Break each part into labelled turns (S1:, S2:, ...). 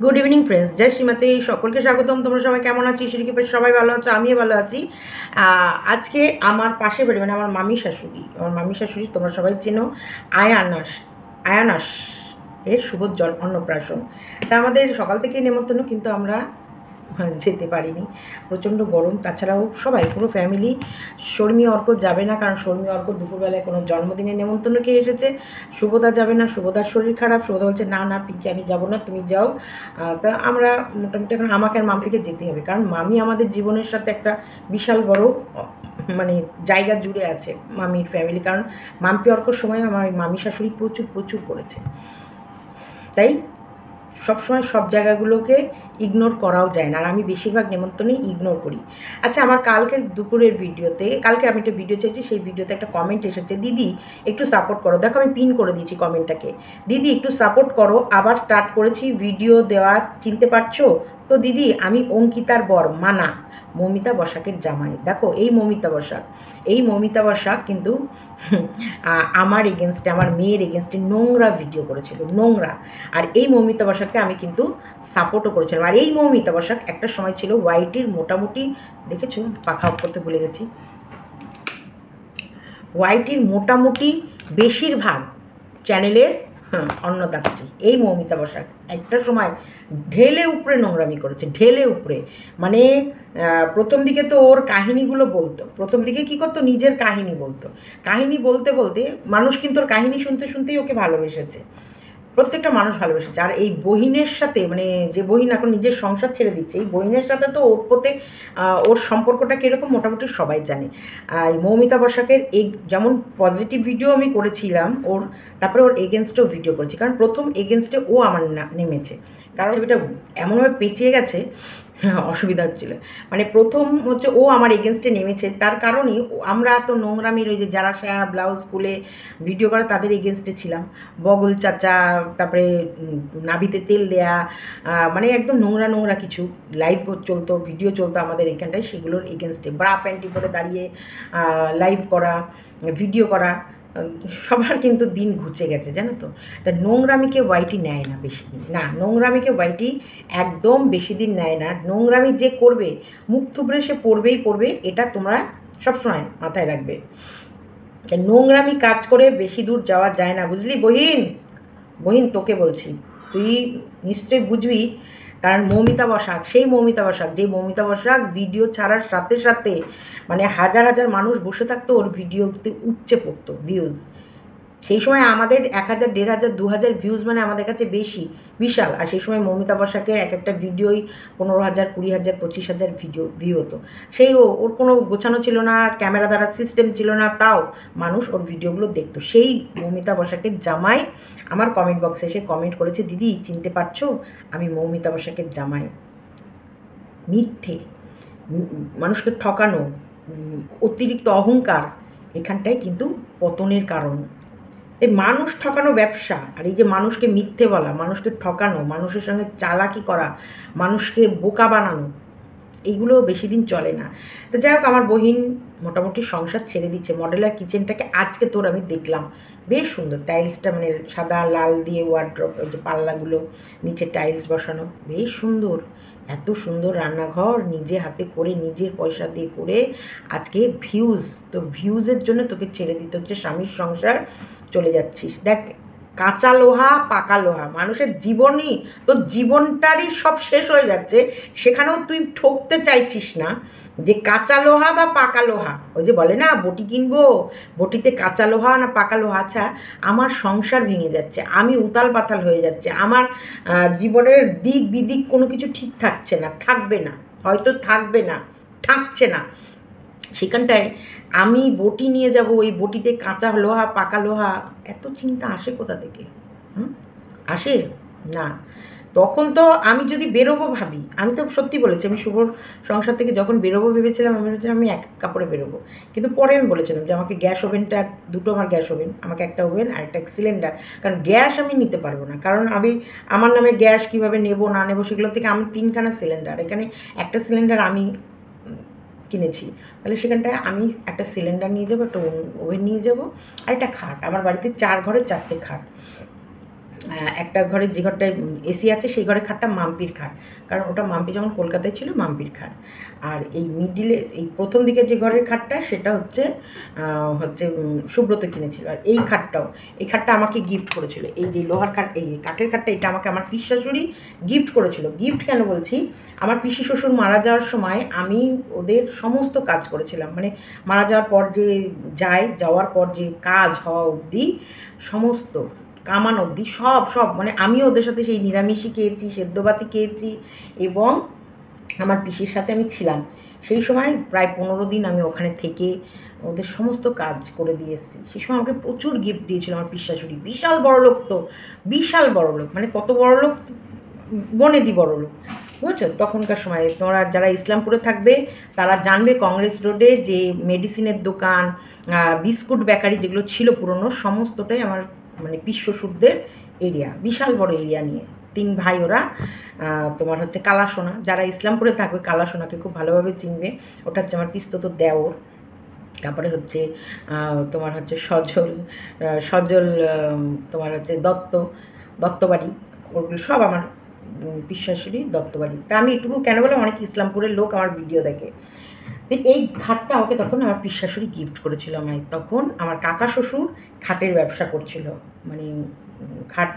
S1: Good evening friends, জয় শ্রীমতী। সকলকে স্বাগতম। তোমরা সবাই কেমন আছি? ঈশ্বরকে পেয়ে সবাই ভালো আছো, আমিও ভালো আছি। আজকে আমার পাশে বাড়ি মানে আমার মামি শাশুড়ি তোমরা সবাই চেনো, আয়ানাস এর শুভ অন্নপ্রাশন। তা আমাদের সকাল থেকে নেমন্তন্ন, কিন্তু আমরা যেতে পারিনি, প্রচণ্ড গরম। তাছাড়াও সবাই পুরো ফ্যামিলি, শর্মী অর্ক যাবে না, কারণ শর্মী অর্ক দুপুরবেলায় কোনো জন্মদিনের নেমন্তন্ন খেয়ে এসেছে। শুভদা যাবে না, শুভদার শরীর খারাপ। শুভদা বলছে না না পিঙ্কি আমি যাবো না, তুমি যাও। তা আমরা মোটামুটি এখন আমাকে আর মামপিকে যেতে হবে, কারণ মামি আমাদের জীবনের সাথে একটা বিশাল বড় মানে জায়গা জুড়ে আছে মামির ফ্যামিলি, কারণ মাম্পি অর্কর সময় আমার মামি শাশুড়ি প্রচুর প্রচুর করেছে। তাই সবসময় সব জায়গাগুলোকে ইগনোর করাও যায় না, আর আমি বেশিরভাগ নেমন্তন্নেই ইগনোর করি। আচ্ছা, আমার কালকের দুপুরের ভিডিওতে, কালকে আমি একটা ভিডিও চেয়েছি, সেই ভিডিওতে একটা কমেন্ট এসেছে, দিদি একটু সাপোর্ট করো। দেখো আমি পিন করে দিয়েছি কমেন্টটাকে, দিদি একটু সাপোর্ট করো, আবার স্টার্ট করেছি ভিডিও দেওয়া, চিনতে পারছো তো দিদি? আমি অঙ্কিতার বর মানা, মমিতা বসাকের জামাই। দেখো এই মমিতা বসাক কিন্তু আমার এগেনস্টে, আমার মেয়ের এগেনস্টে নোংরা ভিডিও করেছিল, নোংরা। আর এই মৌমিতা বসাককে আমি কিন্তু সাপোর্টও করেছিলাম। আর এই মৌমিতা বসাক একটা সময় ছিল ওয়াইটির মোটামুটি, দেখেছো পাখা অফ করতে ভুলে গেছি, ওয়াইটির মোটামুটি বেশিরভাগ চ্যানেলের অন্নদাত্রী এই মৌমিতা বসাক। একটা সময় ঢেলে উপরে নোংরামি করেছে, ঢেলে উপরে। মানে প্রথম দিকে তো ওর কাহিনিগুলো বলতো, প্রথম দিকে কী করতো, নিজের কাহিনী বলতো, কাহিনী বলতে বলতে মানুষ কিন্তু ওর কাহিনী শুনতে শুনতেই ওকে ভালোবেসেছে, প্রত্যেকটা মানুষ ভালোবেসেছে। আর এই বহিনের সাথে, মানে যে বহিন এখন নিজের সংসার ছেড়ে দিচ্ছে, এই বহিনের সাথে তো ওর প্রত্যেক ওর সম্পর্কটা কীরকম মোটামুটি সবাই জানে। আর মৌমিতা বসাকের এই যেমন পজিটিভ ভিডিও আমি করেছিলাম ওর, তারপরে ওর এগেনস্টেও ভিডিও করেছি, কারণ প্রথম এগেনস্টে ও আমার নেমেছে, কারণ ছবিটা এমনভাবে পেঁচিয়ে গেছে, অসুবিধা হচ্ছিলো। মানে প্রথম হচ্ছে ও আমার এগেনস্টে নেমেছে, তার কারণেই আমরা তো নোংরামির ওই যে যারা সায়া ব্লাউজ খুলে ভিডিও করে তাদের এগেনস্টে ছিলাম, বগল চাচা, তারপরে নাভিতে তেল দেয়া, মানে একদম নোংরা নোংরা কিছু লাইভ চলতো, ভিডিও চলতো আমাদের এখানটায়, সেগুলোর এগেনস্টে ব্রা প্যান্টি পরে দাঁড়িয়ে লাইভ করা, ভিডিও করা, সবার কিন্তু দিন ঘুচে গেছে, জানো তো। তা নোংরামিকে ওয়াইটি নেয় না বেশি দিন, না নোংরামিকে ওয়াইটি একদম বেশি দিন নেয় না। নোংরামি যে করবে মুখ থুবড়ে সে পড়বে, এটা তোমরা সবসময় মাথায় রাখবে। নোংরামি কাজ করে বেশি দূর যাওয়া যায় না, বুঝলি বহিন তোকে বলছি, তুই নিশ্চয়ই বুঝবি। কারণ মৌমিতা বসাক, সেই মৌমিতা বসাক, যে মৌমিতা বসাক ভিডিও ছাড়ার সাথে সাথে মানে হাজার হাজার মানুষ বসে থাকতো ওর ভিডিওতে, উপচে পড়তো ভিউজ। সেই সময় আমাদের 1000, 1500, 2000 ভিউজ মানে আমাদের কাছে বেশি, বিশাল। আর সেই সময় মৌমিতা বসাকের এক একটা ভিডিওই 15,000, 20,000, 25,000 ভিউ হতো। সেই ওর কোনো গোছানো ছিল না, ক্যামেরা দ্বারা সিস্টেম ছিল না, তাও মানুষ ওর ভিডিওগুলো দেখতো। সেই মৌমিতা বসাকের জামাই আমার কমেন্ট বক্সে এসে কমেন্ট করেছে, দিদি চিনতে পারছো আমি মৌমিতা বসাকের জামাই। মিথ্যে, মানুষকে ঠকানো, অতিরিক্ত অহংকার, এখানটায় কিন্তু পতনের কারণ। এই মানুষ ঠকানো ব্যবসা, আর এই যে মানুষকে মিথ্যে বলা, মানুষকে ঠকানো, মানুষের সঙ্গে চালাকি করা, মানুষকে বোকা বানানো, এইগুলো বেশি দিন চলে না। তো যাই হোক, আমার বহিন মোটামুটি সংসার ছেড়ে দিচ্ছে। মডেলার কিচেনটাকে আজকে তোর আমি দেখলাম, বেশ সুন্দর টাইলসটা, মানে সাদা লাল দিয়ে ওয়ার্ড্রপ, ওই যে পাল্লাগুলো, নিচে টাইলস বসানো, বেশ সুন্দর। এত সুন্দর রান্নাঘর নিজে হাতে করে, নিজের পয়সা দিয়ে করে, আজকে ভিউজ, তো ভিউজের জন্য তোকে ছেড়ে দিতে হচ্ছে স্বামীর সংসার, চলে যাচ্ছিস। দেখ, কাঁচা লোহা পাকা লোহা, মানুষের জীবনই, তোর জীবনটারই সব শেষ হয়ে যাচ্ছে, সেখানেও তুই ঠকতে চাইছিস না যে কাঁচা লোহা বা পাকা লোহা। ওই যে বলে না বটি কিনবো, বটিতে কাঁচা লোহা না পাকা লোহা। আচ্ছা, আমার সংসার ভেঙে যাচ্ছে, আমি উতাল পাতাল হয়ে যাচ্ছে, আমার জীবনের দিক বিদিক কোনো কিছু ঠিক থাকছে না, থাকবে না, হয়তো থাকবে না, থাকছে না, সেখানটায় আমি বটি নিয়ে যাব, ওই বটিতে কাঁচা লোহা পাকা লোহা, এত চিন্তা আসে কোথা থেকে? আসে না। তখন তো আমি যদি বেরোবো ভাবি, আমি তো সত্যি বলেছি, আমি শুভর সংসার থেকে যখন বেরোবো ভেবেছিলাম, আমি ভেবেছিলাম আমি এক কাপড়ে বেরোবো, কিন্তু পরে আমি বলেছিলাম যে আমাকে গ্যাস ওভেনটা, দুটো আমার গ্যাস ওভেন, আমাকে একটা ওভেন আর একটা সিলিন্ডার, কারণ গ্যাস আমি নিতে পারবো না, কারণ আমি আমার নামে গ্যাস কীভাবে নেবো না নেবো সেগুলো থেকে আমি 3খানা সিলিন্ডার, এখানে একটা সিলিন্ডার আমি কিনেছি, তাহলে সেখানটায় আমি একটা সিলিন্ডার নিয়ে যাবো, একটা ওভেন নিয়ে যাবো, আর একটা খাট। আমার বাড়িতে 4 ঘরে 4টে খাট, একটা ঘরে যে ঘরটায় এসি আছে সেই ঘরের খাটটা মাম্পির খাট, কারণ ওটা মাম্পি যখন কলকাতায় ছিল মাম্পির খাট। আর এই মিডিলে এই প্রথম দিকের যে ঘরের খাটটা সেটা হচ্ছে সুব্রত কিনেছিল। আর এই খাটটা আমাকে গিফট করেছিল, এই যে লোহার খাট, এই কাঠের খাটটা, এটা আমাকে আমার পিসি শাশুড়ি গিফট করেছিল। গিফট কেন বলছি, আমার পিসি শ্বশুর মারা যাওয়ার সময় আমি ওদের সমস্ত কাজ করেছিলাম, মানে মারা যাওয়ার পর যে যাওয়ার পর যে কাজ হওয়া অবধি সমস্ত কামান অবধি সব মানে আমিও ওদের সাথে সেই নিরামিষই খেয়েছি, সেদ্ধবাতি খেয়েছি, এবং আমার পিসির সাথে আমি ছিলাম। সেই সময় প্রায় 15 দিন আমি ওখানে থেকে ওদের সমস্ত কাজ করে দিয়ে এসেছি। সেই সময় আমাকে প্রচুর গিফট দিয়েছিল আমার পিসি শাশুড়ি। বিশাল বড় লোক, তো বিশাল বড় লোক, মানে কত বড় লোক, বনেদি বড় লোক, বুঝছো? তখনকার সময় তোমরা যারা ইসলামপুরে থাকবে তারা জানবে, কংগ্রেস রোডে যে মেডিসিনের দোকান, বিস্কুট বেকারি যেগুলো ছিল পুরনো, সমস্তটাই আমার মানে পিসি শ্বশুরদের এরিয়া, বিশাল বড় এরিয়া নিয়ে। 3 ভাই ওরা। তোমার হচ্ছে কালাসোনা, যারা ইসলামপুরে থাকবে কালাসোনাকে খুব ভালোভাবে চিনবে, ওটা হচ্ছে আমার পিস্তত দেওর। তারপরে হচ্ছে তোমার হচ্ছে সজল, তোমার হচ্ছে দত্তবাড়ি, ওগুলো সব আমার পিসি শাশুড়ি দত্তবাড়ি। তা আমি এটুকু কেন বললাম, অনেক ইসলামপুরের লোক আমার ভিডিও দেখে। তো এই খাটটা আমাকে তখন আমার পিসি শাশুড়ি গিফট করেছিল আমায়। তখন আমার কাকা শ্বশুর খাটের ব্যবসা করছিল, মানে খাট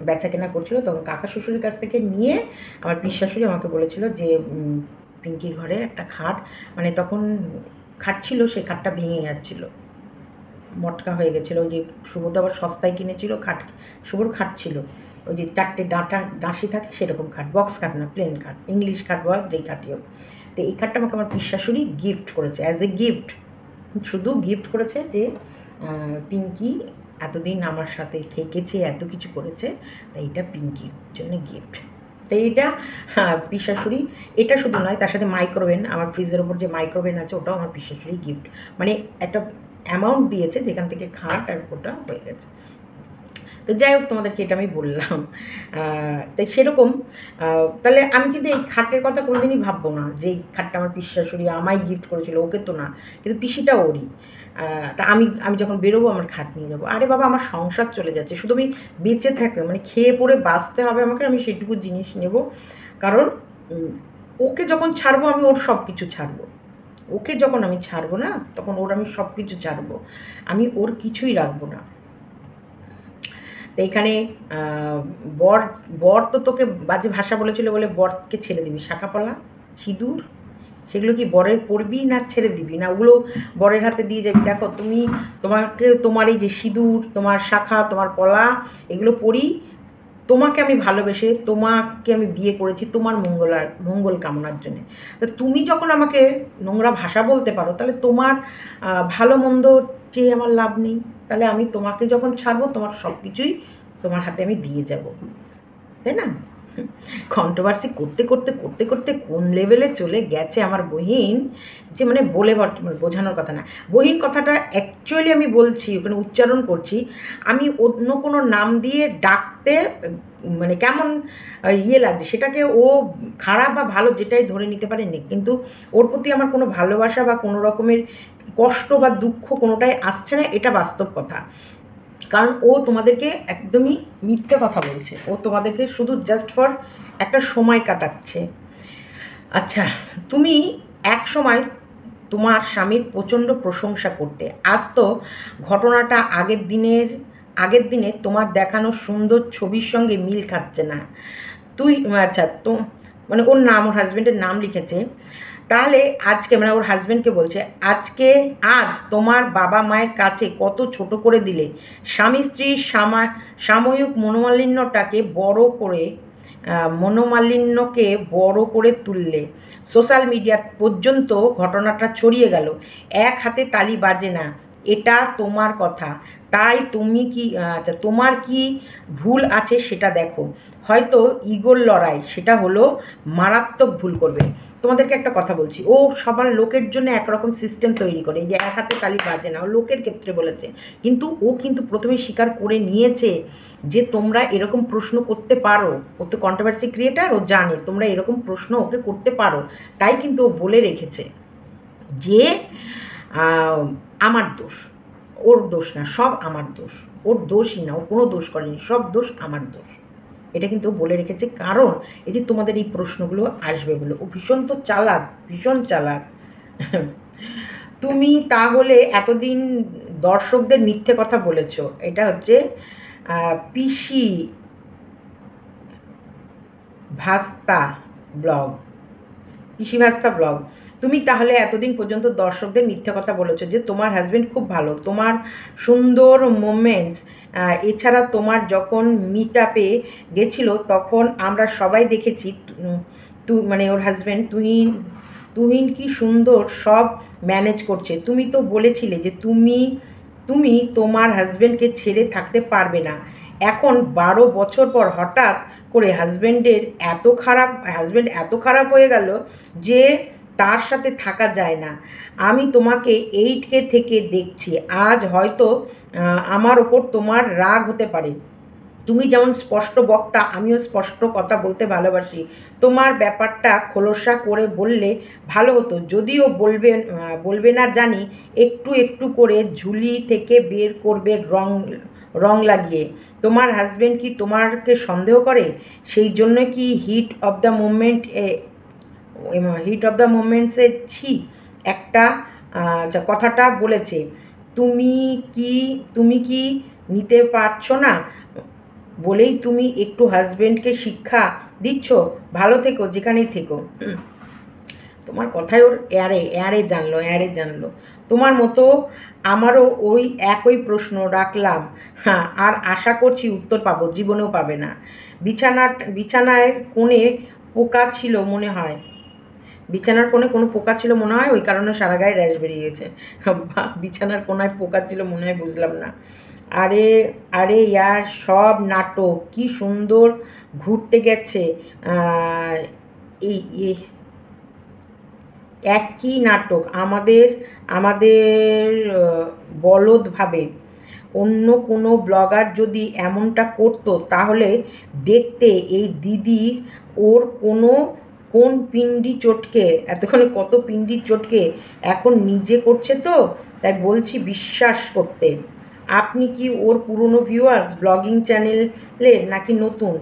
S1: বেচা কেনা করছিল। তখন কাকা শ্বশুরের কাছ থেকে নিয়ে আমার পিসি শাশুড়ি আমাকে বলেছিল যে পিঙ্কির ঘরে একটা খাট, মানে তখন খাট ছিল, সেই খাটটা ভেঙে যাচ্ছিল, মটকা হয়ে গেছিলো। ওই যে সুবোধ আবার সস্তায় কিনেছিল খাট, শুভর খাট ছিল ওই যে 4টে ডাঁশি থাকে সেরকম খাট, বক্স খাট না, প্লেন খাট, ইংলিশ খাট বয় যেই খাটই হোক। তো এই খাটটা আমাকে আমার পিসি শাশুড়ি গিফট করেছে, অ্যাজ এ গিফট, শুধু গিফট করেছে যে পিঙ্কি এতদিন আমার সাথে থেকেছে, এত কিছু করেছে, তাই এটা পিঙ্কির জন্য গিফট। তো এইটা পিসি শাশুড়ি, এটা শুধু নয়, তার সাথে মাইক্রোওভেন, আমার ফ্রিজের ওপর যে মাইক্রোওভেন আছে ওটাও আমার পিসি শাশুড়ি গিফট, মানে একটা অ্যামাউন্ট দিয়েছে যেখান থেকে খাট আর ওটা হয়ে গেছে। তো যাই হোক, তোমাদেরকে এটা আমি বললাম। তাই সেরকম, তাহলে আমি কিন্তু এই খাটের কথা কোনোদিনই ভাববো না যে এই খাটটা আমার পিসি শাশুড়ি আমায় গিফট করেছিল, ওকে তো না, কিন্তু পিসিটা ওরই। তা আমি যখন বেরোবো আমার খাট নিয়ে যাবো। আরে বাবা, আমার সংসার চলে যাচ্ছে, শুধু আমি বেঁচে থাকে, মানে খেয়ে পড়ে বাঁচতে হবে আমাকে, আমি সেটুকু জিনিস নেব। কারণ ওকে যখন ছাড়বো আমি ওর সব কিছু ছাড়বো, ওকে যখন আমি ছাড়বো না তখন ওর আমি সব কিছু ছাড়বো, আমি ওর কিছুই রাখবো না। তো এখানে বর তো তোকে বাজে ভাষা বলেছিল বলে বরকে ছেড়ে দিবি, শাঁখাপলা সিঁদুর সেগুলো কি বরের পরবি না ছেড়ে দিবি, না ওগুলো বরের হাতে দিয়ে যাবি? দেখো তোমার এই যে সিঁদুর, তোমার শাঁখা, তোমার পলা, এগুলো পরি তোমাকে আমি ভালোবেসে, তোমাকে আমি বিয়ে করেছি তোমার মঙ্গল কামনার জন্যে। তো তুমি যখন আমাকে নোংরা ভাষা বলতে পারো, তাহলে তোমার ভালো মন্দ চেয়ে আমার লাভ নেই। তাহলে আমি তোমাকে যখন ছাড়বো তোমার সব কিছুই তোমার হাতে আমি দিয়ে যাব, তাই না? কন্ট্রোভার্সি করতে করতে করতে করতে কোন লেভেলে চলে গেছে আমার বহিন, যে মানে বলে বোঝানোর কথা না। বহিন কথাটা অ্যাকচুয়ালি আমি বলছি, ওখানে উচ্চারণ করছি, আমি অন্য কোনো নাম দিয়ে ডাকতে মানে কেমন ইয়ে লাগছে, সেটাকে ও খারাপ বা ভালো যেটাই ধরে নিতে পারেনি, কিন্তু ওর প্রতি আমার কোনো ভালোবাসা বা কোনো রকমের কষ্ট বা দুঃখ কোনোটাই আসছে না, এটা বাস্তব কথা। কারণ ও তোমাদেরকে একদমই মিথ্যে কথা বলছে, ও তোমাদেরকে শুধু জাস্ট ফর একটা সময় কাটাচ্ছে। আচ্ছা, তুমি এক সময় তোমার স্বামীর প্রচণ্ড প্রশংসা করতে, আজ তো ঘটনাটা আগের দিনে তোমার দেখানো সুন্দর ছবির সঙ্গে মিল খাচ্ছে না। আচ্ছা, তো মানে ওর ওর হাজব্যান্ডের নাম লিখেছে। তাহলে আজকে, মানে ওর হাজব্যান্ডকে বলছে, আজ তোমার বাবা মায়ের কাছে কত ছোট করে দিলে, স্বামী স্ত্রীর সাময়িক মনোমালিন্যকে বড় করে তুললে, সোশ্যাল মিডিয়া পর্যন্ত ঘটনাটা ছড়িয়ে গেল। এক হাতে তালি বাজে না, এটা তোমার কথা। তাই তোমার কি ভুল আছে সেটা দেখো। হয়তো ইগোর লড়াই, সেটা হলো মারাত্মক ভুল করবে। তোমাদেরকে একটা কথা বলছি, ও সবার লোকের জন্য একরকম সিস্টেম তৈরি করে, এই যে এক হাতে তালি বাজে না, ও লোকের ক্ষেত্রে বলেছে, কিন্তু ও কিন্তু প্রথমে স্বীকার করে নিয়েছে যে তোমরা এরকম প্রশ্ন করতে পারো। ও তো কন্ট্রোভার্সি ক্রিয়েটার, ও জানে তোমরা এরকম প্রশ্ন ওকে করতে পারো, তাই কিন্তু ও বলে রেখেছে যে আমার দোষ, ওর দোষ না, সব আমার দোষ। ওর দোষই না, ও কোনো দোষ করেনি, সব দোষ আমার দোষ। এটা কিন্তু বলে রেখেছে, কারণ এই যে তোমাদের এই প্রশ্নগুলো আসবে বলে। ও ভীষণ তো চালাক, ভীষণ চালাক। তুমি তাহলে এতদিন দর্শকদের মিথ্যে কথা বলেছ। এটা হচ্ছে পিসি ভাস্তা ব্লগ, পিসি ভাস্তা ব্লগ। তুমি তাহলে এতদিন পর্যন্ত দর্শকদের মিথ্যে কথা বলেছো যে তোমার হাজব্যান্ড খুব ভালো, তোমার সুন্দর মোমেন্টস, এছাড়া তোমার যখন মিট আপে গেছিলো তখন আমরা সবাই দেখেছি মানে ওর হাজব্যান্ড তুহিন কি সুন্দর সব ম্যানেজ করছে। তুমি তো বলেছিলে যে তুমি তোমার হাজব্যান্ডকে ছেড়ে থাকতে পারবে না। এখন 12 বছর পর হঠাৎ করে হাজব্যান্ড এত খারাপ হয়ে গেল যে তার সাথে থাকা যায় না। আমি তোমাকে 8K থেকে দেখছি, আজ হয়তো আমার ওপর তোমার রাগ হতে পারে। তুমি যেমন স্পষ্ট বক্তা, আমিও স্পষ্ট কথা বলতে ভালোবাসি। তোমার ব্যাপারটা খোলসা করে বললে ভালো হতো, যদিও বলবে না জানি। একটু একটু করে ঝুলি থেকে বের করবে রং লাগিয়ে। তোমার হাজব্যান্ড কি তোমাকে সন্দেহ করে? সেই জন্য কি হিট অফ দ্য মোমেন্টসে একটা কথাটা বলেছে। তুমি কি নিতে পারছো না বলেই তুমি একটু হাজব্যান্ডকে শিক্ষা দিচ্ছ? ভালো থেকো যেখানেই থেকো। তোমার কথায় ওর এড়ে জানলো। তোমার মতো আমারও ওই একই প্রশ্ন রাখলাম, হ্যাঁ, আর আশা করছি উত্তর পাবো, জীবনেও পাবে না। বিছানায় কোণে পোকা ছিল মনে হয়, বিছানার কোণে কোনো পোকা ছিল মনে হয়, ওই কারণে সারা গায়ে র্যাশ বেরিয়ে গেছে। বিছানার কোণায় পোকা ছিল মনে হয়, বুঝলাম না। আরে ইয়ার সব নাটক, কি সুন্দর ঘুরতে গেছে। এই একই নাটক আমাদের বলদ ভাবে। অন্য কোনো ব্লগার যদি এমনটা করতো তাহলে দেখতে এই দিদি ওর কোন পিন্ডি চটকে, এতক্ষণে কত পিন্ডি চটকে এখন নিজে করছে, তো তাই বলছি বিশ্বাস করতে। আপনি কি ওর পুরনো ভিউয়ার্স ব্লগিং চ্যানেলে নাকি নতুন?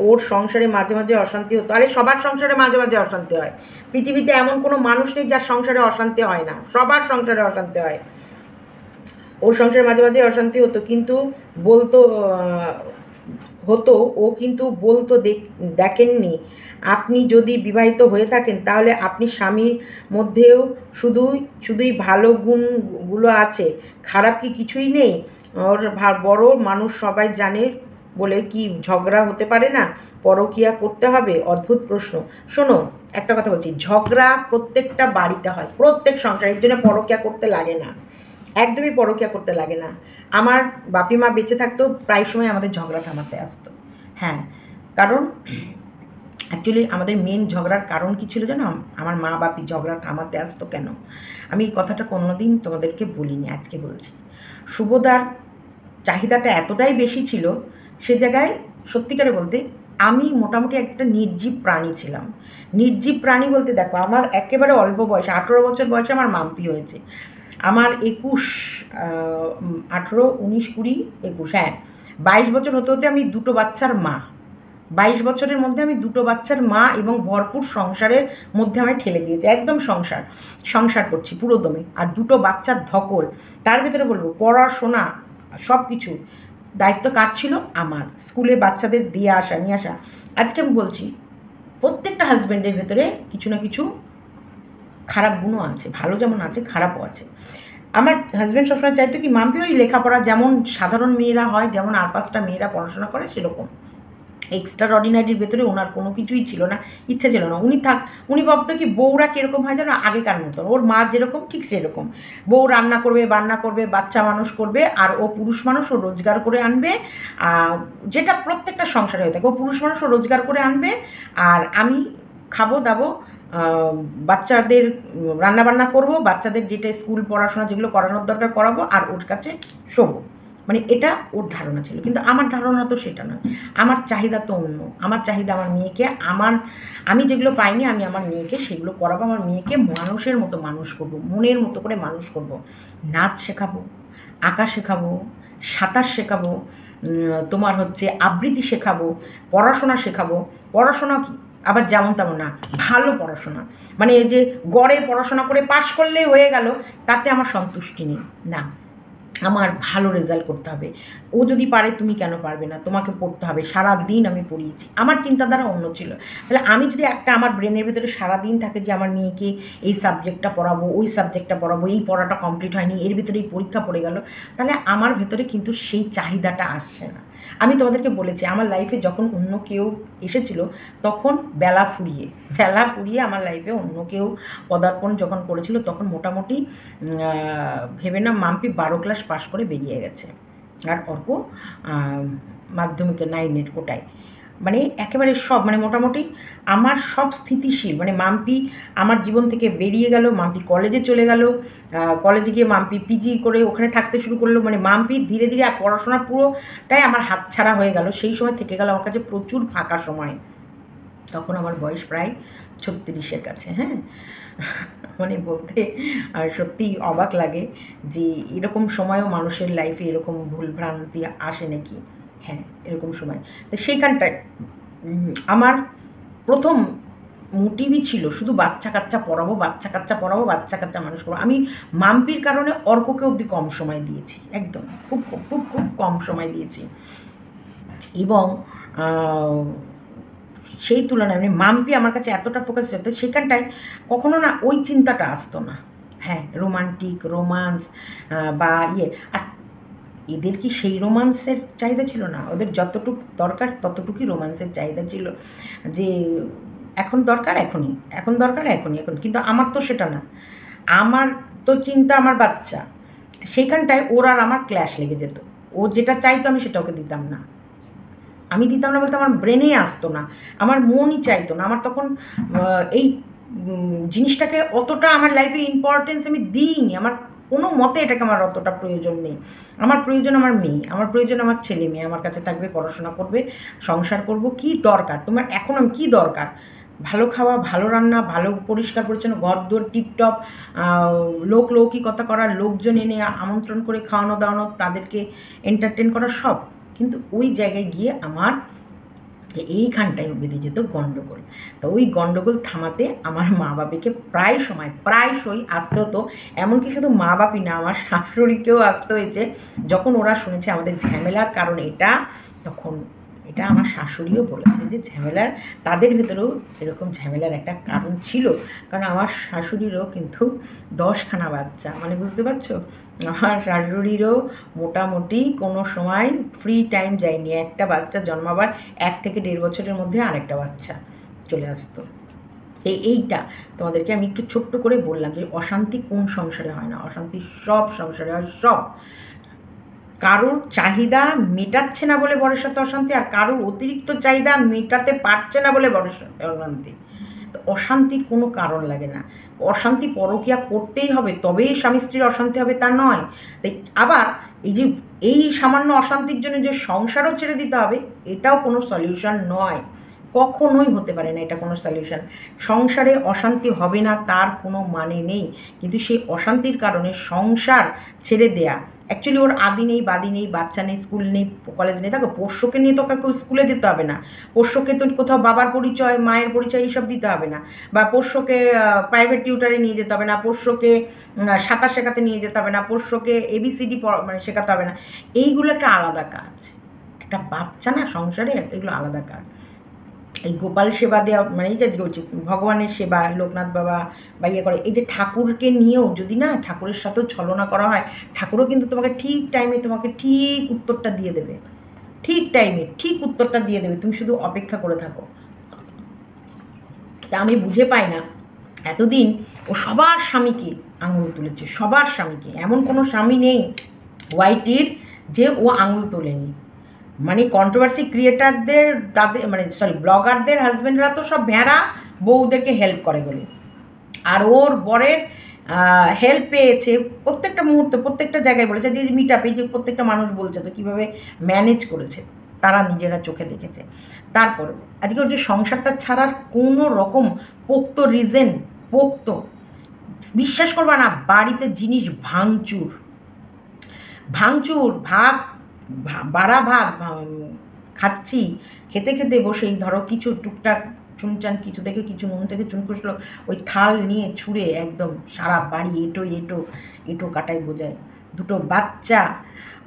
S1: ওর সংসারে মাঝে মাঝে অশান্তি হতো। আরে সবার সংসারে মাঝে মাঝে অশান্তি হয়। পৃথিবীতে এমন কোনো মানুষ নেই যার সংসারে অশান্তি হয় না, সবার সংসারে অশান্তি হয়। ওর সংসারে মাঝে মাঝে অশান্তি হতো, কিন্তু বলতো ও কিন্তু বলতো দেখেননি। আপনি যদি বিবাহিত হয়ে থাকেন তাহলে আপনি স্বামীর মধ্যেও শুধুই ভালো গুণগুলো আছে, খারাপ কি কিছুই নেই? ওর বড় মানুষ সবাই জানে বলে কি ঝগড়া হতে পারে না? পরকীয়া করতে হবে? অদ্ভুত প্রশ্ন। শোনো, একটা কথা বলছি, ঝগড়া প্রত্যেকটা বাড়িতে হয়, প্রত্যেক সংসারের জন্য পরকীয়া করতে লাগে না, একদমই পরকীয়া করতে লাগে না। আমার বাপি মা বেঁচে থাকতেও প্রায় সময় আমাদের ঝগড়া থামাতে আসতো। হ্যাঁ, কারণ অ্যাকচুয়ালি আমাদের মেন ঝগড়ার কারণ কী ছিল জানো? আমার মা বাপি ঝগড়া থামাতে আসতো কেন? আমি এই কথাটা কোনোদিন তোমাদেরকে বলিনি, আজকে বলছি। শুভদার চাহিদাটা এতটাই বেশি ছিল, সে জায়গায় সত্যিকারে বলতে আমি মোটামুটি একটা নির্জীব প্রাণী ছিলাম। নির্জীব প্রাণী বলতে দেখো, আমার একেবারে অল্প বয়সে 18 বছর বয়সে আমার মাম্পি হয়েছে। আমার 18, 19, 20, 21, হ্যাঁ 22 বছর হতে হতে আমি দুটো বাচ্চার মা। 22 বছরের মধ্যে আমি দুটো বাচ্চার মা এবং ভরপুর সংসারের মধ্যে আমায় ঠেলে দিয়েছে, একদম সংসার করছি পুরো দমে, আর দুটো বাচ্চার ধকল। তার ভেতরে বলবো পড়াশোনা সব কিছু দায়িত্ব কার ছিল? আমার। স্কুলে বাচ্চাদের দিয়ে আসা নিয়ে আসা। আজকে আমি বলছি প্রত্যেকটা হাজব্যান্ডের ভেতরে কিছু না কিছু খারাপ গুণও আছে, ভালো যেমন আছে খারাপও আছে। আমার হাজব্যান্ড সবসময় চাইতো কি মাম্পি ওই লেখাপড়া যেমন সাধারণ মেয়েরা হয়, যেমন আর 5টা মেয়েরা পড়াশোনা করে সেরকম, এক্সট্রা অর্ডিনারির ভেতরে ওনার কোনো কিছুই ছিল না, ইচ্ছা ছিল না। উনি ভাবতো কি বউরা কীরকম হয় যেন আগেকার মতন, ওর মা যেরকম ঠিক সেরকম, বউ রান্না করবে, বান্না করবে, বাচ্চা মানুষ করবে, আর ও পুরুষ মানুষ, ও রোজগার করে আনবে, যেটা প্রত্যেকটা সংসারে হয়ে থাকে। ও পুরুষ মানুষ, ও রোজগার করে আনবে, আর আমি খাবো দাবো, বাচ্চাদের রান্নাবান্না করবো, বাচ্চাদের যেটা স্কুল পড়াশোনা যেগুলো করানোর দরকার করাবো, আর ওর কাছে শোবো। মানে এটা ওর ধারণা ছিল, কিন্তু আমার ধারণা তো সেটা নয়। আমার চাহিদা তো অন্য। আমার চাহিদা আমার মেয়েকে, আমি যেগুলো পাইনি আমি আমার মেয়েকে সেগুলো করাবো। আমার মেয়েকে মানুষের মতো মানুষ করবো, মনের মতো করে মানুষ করবো, নাচ শেখাবো, আঁকা শেখাবো, সাঁতার শেখাবো, তোমার হচ্ছে আবৃত্তি শেখাবো, পড়াশোনা শেখাবো। পড়াশোনা কি আবার যেমন তেমন না, ভালো পড়াশোনা, মানে এই যে গড়ে পড়াশোনা করে পাশ করলেই হয়ে গেল, তাতে আমার সন্তুষ্টি নেই। না, আমার ভালো রেজাল্ট করতে হবে। ও যদি পারে তুমি কেন পারবে না, তোমাকে পড়তে হবে। সারা দিন আমি পড়িয়েছি, আমার চিন্তাধারা অন্য ছিল। তাহলে আমি যদি একটা আমার ব্রেনের ভেতরে সারা দিন থাকে যে আমার মেয়েকে এই সাবজেক্টটা পড়াবো, ওই সাবজেক্টটা পড়াবো, এই পড়াটা কমপ্লিট হয়নি, এর ভিতরেই পরীক্ষা পড়ে গেল, তাহলে আমার ভেতরে কিন্তু সেই চাহিদাটা আসছে না। আমি তোমাদেরকে বলেছি আমার লাইফে যখন অন্য কেউ এসেছিল তখন বেলা ফুরিয়ে আমার লাইফে অন্য কেউ পদার্পণ যখন করেছিল, তখন মোটামুটি ভেবে না মাম্পি 12 ক্লাস পাশ করে বেরিয়ে গেছে, আর অর্ক মাধ্যমিকে 9-এর কোটায়। মানে একেবারে সব, মানে মোটামুটি আমার সব স্থিতিশীল, মানে মাম্পি আমার জীবন থেকে বেরিয়ে গেল, মাম্পি কলেজে চলে গেল, কলেজে গিয়ে মাম্পি পিজি করে ওখানে থাকতে শুরু করলো। মানে মাম্পি ধীরে ধীরে পড়াশোনা পুরোটাই আমার হাতছাড়া হয়ে গেল। সেই সময় থেকে গেল আমার কাছে প্রচুর ফাঁকা সময়। তখন আমার বয়স প্রায় 36-এর কাছে। হ্যাঁ, মানে বলতে আর সত্যিই অবাক লাগে যে এরকম সময়ও মানুষের লাইফে এরকম ভুলভ্রান্তি আসে নাকি। হ্যাঁ, এরকম সময়। তো সেইখানটায় আমার প্রথম মোটিভই ছিল শুধু বাচ্চা কাচ্চা পড়াবো, বাচ্চা কাচ্চা পড়াবো, বাচ্চা কাচ্চা মানুষ করবো। আমি মাম্পির কারণে অর্ককে অবধি কম সময় দিয়েছি, একদম খুব খুব খুব কম সময় দিয়েছি। এবং সেই তুলনায় মানে মাম্পি আমার কাছে এতটা ফোকাস হতো, সেখানটায় কখনো না ওই চিন্তাটা আসতো না। হ্যাঁ, রোমান্স বা আর এদের কি সেই রোমান্সের চাহিদা ছিল না? ওদের যতটুকু দরকার ততটুকুই রোমান্সের চাহিদা ছিল, যে এখন দরকার এখনই, এখন দরকার এখনই, এখন। কিন্তু আমার তো সেটা না, আমার তো চিন্তা আমার বাচ্চা। সেইখানটায় ওর আর আমার ক্ল্যাশ লেগে যেত। ও যেটা চাইতো আমি সেটা ওকে দিতাম না। আমি দিতাম না বলতে আমার ব্রেনে আসতো না, আমার মনই চাইতো না। আমার তখন এই জিনিসটাকে অতটা আমার লাইফে ইম্পর্টেন্স আমি দিইনি। আমার কোনো মতে এটাকে আমার অতটা প্রয়োজন নেই। আমার প্রয়োজন আমার মেয়ে, আমার প্রয়োজন আমার ছেলে মেয়ে আমার কাছে থাকবে, পড়াশোনা করবে, সংসার করব। কি দরকার তোমার এখন, আমি কী দরকার? ভালো খাওয়া, ভালো রান্না, ভালো পরিষ্কার পরিচ্ছন্ন ঘর দোর টিপটপ, লৌকিকতা করা, লোকজন এনে আমন্ত্রণ করে খাওয়ানো দাওয়ানো, তাদেরকে এন্টারটেন করা, সব। কিন্তু ওই জায়গায় গিয়ে আমার এইখানটায় বেঁধে যেত গণ্ডগোল। তো ওই গণ্ডগোল থামাতে আমার মা বাবাকে প্রায়শই আসতে হতো। এমনকি শুধু মা বাপই না, আমার শাশুড়িকেও আসতে হয়েছে। যখন ওরা শুনেছে আমাদের ঝামেলার কারণ এটা, তখন এটা আমার শাশুড়িও বলেছে যে ঝামেলার, তাদের ভেতরেও এরকম ঝামেলার একটা কারণ ছিল। কারণ আমার শাশুড়িরও কিন্তু 10খানা বাচ্চা, মানে বুঝতে পারছো, আমার শাশুড়িরও মোটামুটি কোনো সময় ফ্রি টাইম যায়নি। একটা বাচ্চা জন্মাবার 1 থেকে 1.5 বছরের মধ্যে আরেকটা বাচ্চা চলে আসতো। এইটা তোমাদেরকে আমি একটু ছোট্ট করে বললাম যে অশান্তি কোন সংসারে হয় না, অশান্তি সব সংসারে হয়। সব কারোর চাহিদা মেটাচ্ছে না বলে বরের সাথে অশান্তি, আর কারোর অতিরিক্ত চাহিদা মেটাতে পারছে না বলে বরের সাথে অশান্তি। তো অশান্তির কোনো কারণ লাগে না। অশান্তি পরকীয়া করতেই হবে তবেই স্বামী স্ত্রীর অশান্তি হবে তা নয়। তাই আবার এই সামান্য অশান্তির জন্য যে সংসারও ছেড়ে দিতে হবে, এটাও কোনো সলিউশন নয়, কখনোই হতে পারে না এটা কোনো সলিউশন। সংসারে অশান্তি হবে না তার কোনো মানে নেই, কিন্তু সেই অশান্তির কারণে সংসার ছেড়ে দেয়া, অ্যাকচুয়ালি ওর আদি নেই, বাদি নেই, বাচ্চা নেই, স্কুল নেই, কলেজ নেই। দেখো পোষ্যকে নিয়ে তো কাউকে স্কুলে যেতে হবে না, পোষ্যকে তো কোথাও বাবার পরিচয়, মায়ের পরিচয় এইসব দিতে হবে না, বা পোষ্যকে প্রাইভেট টিউটারে নিয়ে যেতে হবে না, পোষ্যকে সাঁতার শেখাতে নিয়ে যেতে হবে না, পোষ্যকে ABCD মানে শেখাতে হবে না। এইগুলো একটা আলাদা কাজ, একটা বাচ্চা না সংসারে এগুলো আলাদা কাজ। এই গোপাল সেবা দেওয়া, মানে এই যে বলছি ভগবানের সেবা, লোকনাথ বাবা বা করে, এই যে ঠাকুরকে নিয়েও যদি না ঠাকুরের সাথেও ছলনা করা হয়, ঠাকুরও কিন্তু তোমাকে ঠিক টাইমে তোমাকে ঠিক উত্তরটা দিয়ে দেবে, ঠিক টাইমে ঠিক উত্তরটা দিয়ে দেবে, তুমি শুধু অপেক্ষা করে থাকো। তা আমি বুঝে পাই না এতদিন ও সবার স্বামীকে আঙুল তুলেছে, সবার স্বামীকে, এমন কোনো স্বামী নেই ওয়াইটির যে ও আঙুল তোলেনি। মানে কন্ট্রোভার্সি ক্রিয়েটারদের, তাদের মানে ব্লগারদের হাজব্যান্ডরা তো সব ভেড়া বউদেরকে হেল্প করে বলে, আর ওর বরের হেল্প পেয়েছে প্রত্যেকটা মুহূর্তে, প্রত্যেকটা জায়গায় বলেছে যে মিট আপে যে প্রত্যেকটা মানুষ বলছে তো কীভাবে ম্যানেজ করেছে, তারা নিজেরা চোখে দেখেছে। তারপরে আজকে ওর যে সংসারটা ছাড়ার কোনো রকম পোক্ত রিজন, বিশ্বাস করবা না, বাড়িতে জিনিস ভাঙচুর, ভাত বাড়া ভাত খাচ্ছি, খেতে খেতে বসেই ধরো কিছু টুকটাক চুনচান কিছু থেকে কিছু নুন থেকে চুন খসলো, ওই থাল নিয়ে ছুঁড়ে একদম সারা বাড়ি এঁটো এঁটো এঁটো কাটাই বোঝায়। দুটো বাচ্চা,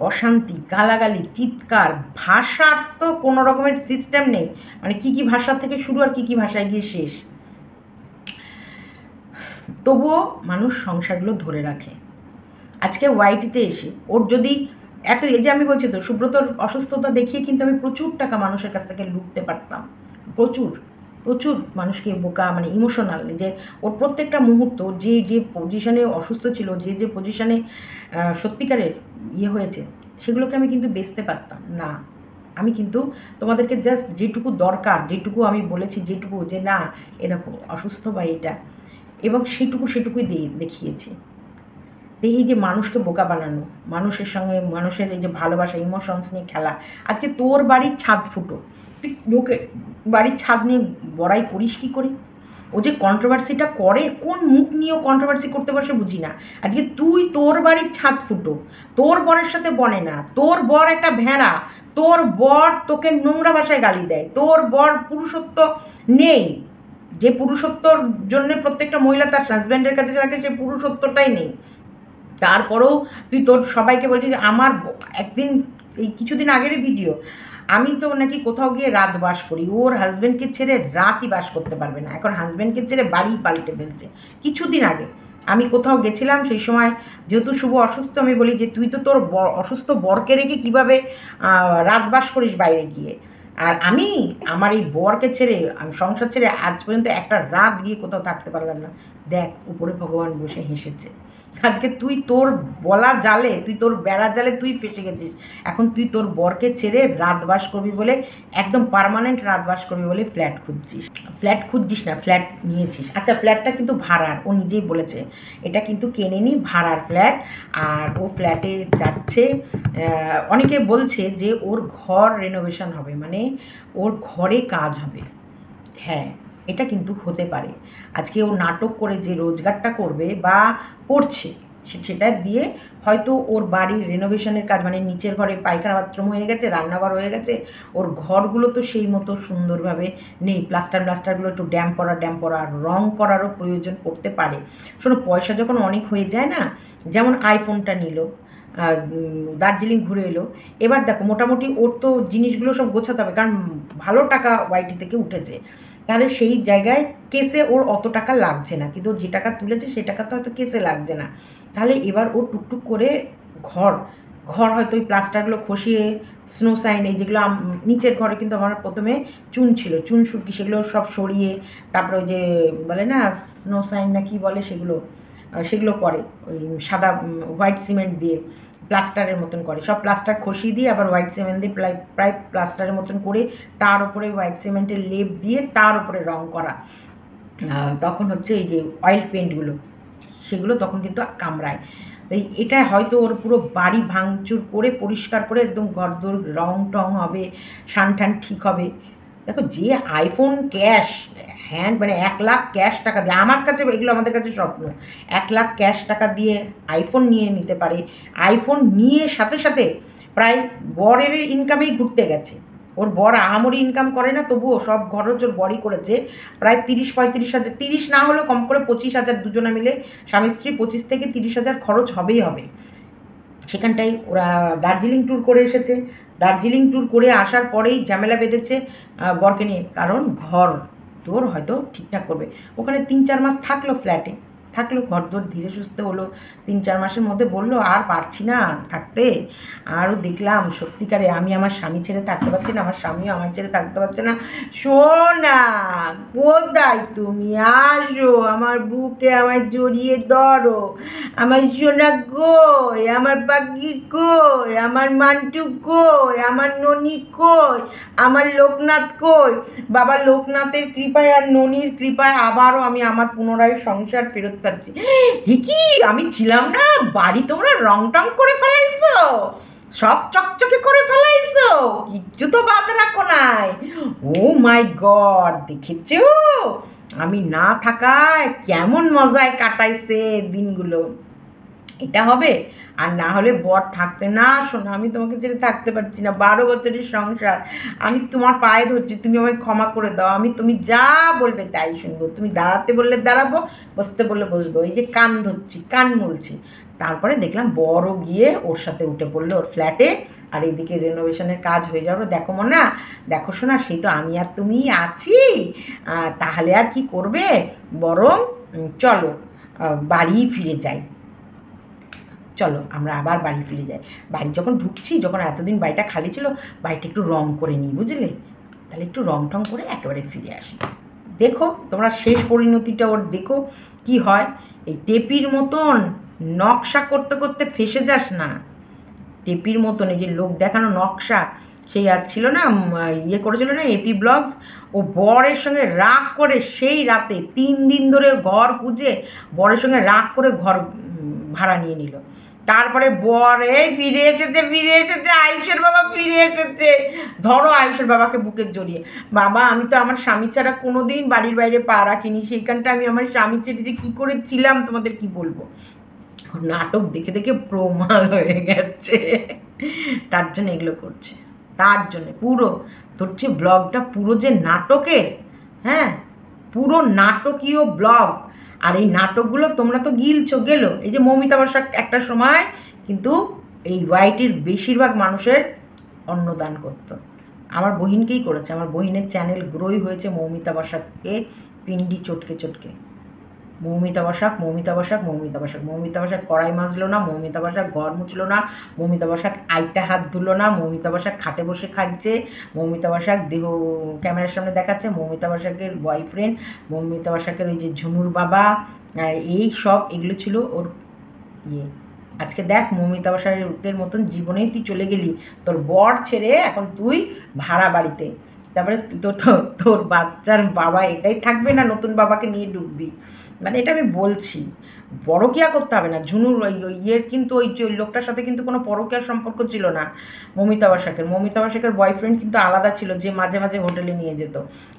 S1: অশান্তি, গালাগালি, চিৎকার, ভাষার তো কোনো রকমের সিস্টেম নেই, মানে কী কী ভাষা থেকে শুরু আর কী কী ভাষায় গিয়ে শেষ। তবুও মানুষ সংসারগুলো ধরে রাখে। আজকে ওয়াইটিতে এসে ওর যদি এত, এই যে আমি বলছি তো সুব্রতর অসুস্থতা দেখিয়ে কিন্তু আমি প্রচুর টাকা মানুষের কাছ থেকে লুটতে পারতাম, প্রচুর প্রচুর মানুষকে বোকা, মানে ইমোশনাল, যে ওর প্রত্যেকটা মুহূর্ত যে যে পজিশনে অসুস্থ ছিল, যে যে পজিশনে সত্যিকারের ইয়ে হয়েছে, সেগুলোকে আমি কিন্তু বেচতে পারতাম না। আমি কিন্তু তোমাদেরকে জাস্ট যেটুকু দরকার, যেটুকু আমি বলেছি, যেটুকু যে না এ দেখো অসুস্থ বা এটা, এবং সেটুকুই দেখিয়েছি। এই যে মানুষকে বোকা বানানো, মানুষের সঙ্গে মানুষের এই যে ভালোবাসা, ইমোশনস নিয়ে খেলা। আজকে তোর বাড়ির ছাদ ফুটো, তুই লোকে বাড়ির ছাদ নিয়ে বড়াই করিস কী করে? ও যে কন্ট্রোভার্সিটা করে, কোন মুখ নিয়েও কন্ট্রোভার্সি করতে বসে বুঝি না। আজকে তুই তোর বাড়ির ছাদ ফুটো, তোর বরের সাথে বনে না, তোর বর একটা ভেড়া, তোর বর তোকে নোংরা ভাষায় গালি দেয়, তোর বর পুরুষত্ব নেই, যে পুরুষত্বর জন্য প্রত্যেকটা মহিলা তার হাজব্যান্ডের কাছে থাকে, সে পুরুষত্বটাই নেই। তারপরেও তুই তোর সবাইকে বলছিস যে আমার একদিন, এই কিছুদিন আগেরই ভিডিও, আমি তো নাকি কোথাও গিয়ে রাত বাস করি, ওর হাজব্যান্ডকে ছেড়ে রাতই বাস করতে পারবে না, এখন হাজব্যান্ডকে ছেড়ে বাড়ি পাল্টে ফেলছে। কিছুদিন আগে আমি কোথাও গেছিলাম, সেই সময় যেহেতু শুভ অসুস্থ, আমি বলি যে তুই তো তোর অসুস্থ বরকে রেখে কীভাবে রাত বাস করিস বাইরে গিয়ে, আর আমি আমার এই বরকে ছেড়ে, আমি সংসার ছেড়ে আজ পর্যন্ত একটা রাত গিয়ে কোথাও থাকতে পারলাম না। দেখ উপরে ভগবান বসে হেসেছে। আজকে তুই তোর বলা জালে, তুই তোর বেড়া জালে তুই ফেসে গেছিস। এখন তুই তোর বরকে ছেড়ে রাত বাস করবি বলে, একদম পার্মানেন্ট রাত বাস করবি বলে ফ্ল্যাট খুঁজছিস। ফ্ল্যাট খুঁজছিস না, ফ্ল্যাট নিয়েছিস। আচ্ছা, ফ্ল্যাটটা কিন্তু ভাড়ার, ও নিজেই বলেছে এটা কিন্তু কেনেনি, ভাড়ার ফ্ল্যাট। আর ও ফ্ল্যাটে যাচ্ছে, অনেকে বলছে যে ওর ঘর রেনোভেশন হবে, মানে ওর ঘরে কাজ হবে। হ্যাঁ, এটা কিন্তু হতে পারে। আজকে ও নাটক করে যে রোজগারটা করবে বা করছে, সেটা দিয়ে হয়তো ওর বাড়ির রেনোভেশনের কাজ, মানে নিচের ঘরে পায়খানা বাথরুম হয়ে গেছে, রান্নাঘর হয়ে গেছে, ওর ঘরগুলো তো সেই মতো সুন্দরভাবে নেই, প্লাস্টারগুলো একটু ড্যাম্প করা, রং করারও প্রয়োজন পড়তে পারে। শোনো, পয়সা যখন অনেক হয়ে যায় না, যেমন আইফোনটা নিল, দার্জিলিং ঘুরে এলো, এবার দেখো মোটামুটি ওর তো জিনিসগুলো সব গোছাতে হবে, কারণ ভালো টাকা ওয়াইটি থেকে উঠেছে, তাহলে সেই জায়গায় কেসে ওর অত টাকা লাগছে না, কিন্তু যে টাকা তুলেছে সেই টাকা তো হয়তো কেসে লাগছে না। তাহলে এবার ও টুকটুক করে ঘর হয়তো ওই প্লাস্টারগুলো খসিয়ে, স্নো সাইন, এই যেগুলো নিচের ঘরে কিন্তু আমার প্রথমে চুন ছিল, চুন সুরকি, সেগুলো সব সরিয়ে, তারপরে ওই যে বলে না স্নো সাইন না কি বলে, সেগুলো করে ওই সাদা হোয়াইট সিমেন্ট দিয়ে প্লাস্টারের মতন করে, সব প্লাস্টার খসিয়ে দিয়ে আবার হোয়াইট সিমেন্ট দিয়ে প্রায় প্লাস্টারের মতন করে, তার উপরে হোয়াইট সিমেন্টের লেপ দিয়ে তার উপরে রং করা। তখন হচ্ছে এই যে অয়েল পেন্টগুলো, সেগুলো তখন কিন্তু কামড়ায়। তাই এটা হয়তো ওর পুরো বাড়ি ভাঙচুর করে পরিষ্কার করে একদম ঘরদোর রং টং হবে, সান ঠিক হবে। দেখো, যে আইফোন ক্যাশ হ্যান্ড, মানে 1 লাখ ক্যাশ টাকা দিয়ে, আমার কাছে এগুলো আমাদের কাছে স্বপ্ন, 1 লাখ ক্যাশ টাকা দিয়ে আইফোন নিয়ে নিতে পারে। আইফোন নিয়ে সাথে সাথে প্রায় বরের ইনকামেই ঘুরতে গেছে। ওর বর আহামরি ইনকাম করে না, তবুও সব খরচ ওর বরই করেছে। প্রায় 30-35 হাজার, 30 না হলেও কম করে 25,000, দুজনে মিলে স্বামী স্ত্রী 25 থেকে 30,000 খরচ হবেই হবে। সেখানটায় ওরা দার্জিলিং ট্যুর করে এসেছে, দার্জিলিং ট্যুর করে আসার পরেই ঝামেলা বেঁধেছে বরকে নিয়ে, কারণ ঘর তোর হয়তো ঠিকঠাক করবে। ওখানে 3-4 মাস থাকলো, ফ্ল্যাটে থাকলো, ঘরদোর ধীরে সুস্থ হলো। 3-4 মাসের মধ্যে বললো আর পারছি না থাকতে। আরও দেখলাম সত্যিকারে আমি আমার স্বামী ছেড়ে থাকতে পারছি না, আমার স্বামীও আমার ছেড়ে থাকতে পারছে না। সোনা কোথায় তুমি, আসো আমার বুকে, আমায় জড়িয়ে ধরো, আমার সোনা কই, আমার পাখি কই, আমার মান্টু কই, আমার ননি কই, আমার লোকনাথ কই। বাবা লোকনাথের কৃপায় আর ননির কৃপায় আবারও আমি আমার পুনরায় সংসার ফেরত পাচ্ছি। কি আমি ছিলাম না, বাড়ি তোমরা রং টং করে ফেলাইছো, সব চকচকে করে ফেলাইছো, কিচ্ছু তো বাদ রাখো নাই। ও মাই গড, দেখেছো আমি না থাকায় কেমন মজায় কাটাইছে দিনগুলো। এটা হবে। আর না হলে বর থাকতে, না শোনো আমি তোমাকে ছেড়ে থাকতে পারছি না, 12 বছরের সংসার, আমি তোমার পায়ে ধরছি, তুমি আমায় ক্ষমা করে দাও, আমি তুমি যা বলবে তাই শুনবো, তুমি দাঁড়াতে বললে দাঁড়াবো, বসতে বললে বসবো, এই যে কান ধরছি, কান মলছি। তারপরে দেখলাম বড় গিয়ে ওর সাথে উঠে পড়লো ওর ফ্ল্যাটে, আর এইদিকে রেনোভেশনের কাজ হয়ে যাবে। দেখো মনা, দেখো শোনা, সেই তো আমি আর তুমি আছি, তাহলে আর কি করবে, বরং চলো বাড়ি ফিরে যাই, চলো আমরা আবার বাড়ি ফিরে যাই। বাড়ি যখন ঢুকছি, যখন এতদিন বাড়িটা খালি ছিল, বাড়িটা একটু রং করে নিই, বুঝলে, তাহলে একটু রং টং করে একেবারে ফিরে আসি। দেখো তোমরা শেষ পরিণতিটা ওর দেখো কি হয়। এই টেপির মতন নকশা করতে করতে ফেসে যাস না, টেপির মতন এই যে লোক দেখানো নকশা, সেই আর ছিল না, ইয়ে করেছিল না এপি ব্লগস, ও বরের সঙ্গে রাগ করে সেই রাতে 3 দিন ধরে ঘর খুঁজে বরের সঙ্গে রাগ করে ঘর ভাড়া নিয়ে নিল। তারপরে বর এই ফিরে এসেছে, ফিরে এসেছে, আয়ুষের বাবা ফিরে এসেছে, ধরো আয়ুষের বাবাকে বুকে জড়িয়ে, বাবা আমি তো আমার স্বামী ছাড়া কোনো দিন বাড়ির বাইরে পা রাখিনি, সেইখানটা আমি আমার স্বামী ছেড়ে যে কী করেছিলাম তোমাদের কি বলবো। নাটক দেখে দেখে প্রমাণ হয়ে গেছে, তার জন্য এগুলো করছে, তার জন্য পুরো তোর যে ব্লগটা পুরো যে নাটকের, হ্যাঁ পুরো নাটকীয় ব্লগ। আর এই নাটকগুলো তোমরা তো গিলছো গেলো, এই যে মৌমিতা বসাক একটা সময় কিন্তু এই ওয়াইটির বেশিরভাগ মানুষের অন্নদান করতো, আমার বহিনকেই করেছে, আমার বহিনের চ্যানেল গ্রোই হয়েছে মৌমিতা বসাককে পিন্ডি চটকে চটকে। মৌমিতা বসাক, মৌমিতা বসাক, মৌমিতা বসাক, মৌমিতা বসাক কড়াই মাজলো না, মৌমিতা বসাক ঘর মুছলো না, মৌমিতা বসাক আইটা হাত ধুলো না, মৌমিতা বসাক খাটে বসে খাইছে, মৌমিতা বসাক দেহ ক্যামেরার সামনে দেখাচ্ছে, মৌমিতা বসাকের বয়ফ্রেন্ড, মৌমিতা বসাকের ওই যে ঝুনুর বাবা, এই সব এগুলো ছিল ওর ইয়ে। আজকে দেখ মৌমিতা বসাকের মতন জীবনেই তুই চলে গেলি, তোর বর ছেড়ে এখন তুই ভাড়া বাড়িতে, তারপরে তোর বাচ্চার বাবা এটাই থাকবে না নতুন বাবাকে নিয়ে ঢুকবি, মানে এটা আমি বলছি। পরকিয়া করতে হবে না, ঝুনুর ইয়ের কিন্তু ওই লোকটার সাথে কিন্তু কোনো পরকিয়ার সম্পর্ক ছিল না মৌমিতা বসাকের বয়ফ্রেন্ড কিন্তু আলাদা ছিল, যে মাঝে মাঝে হোটেলে নিয়ে যেত,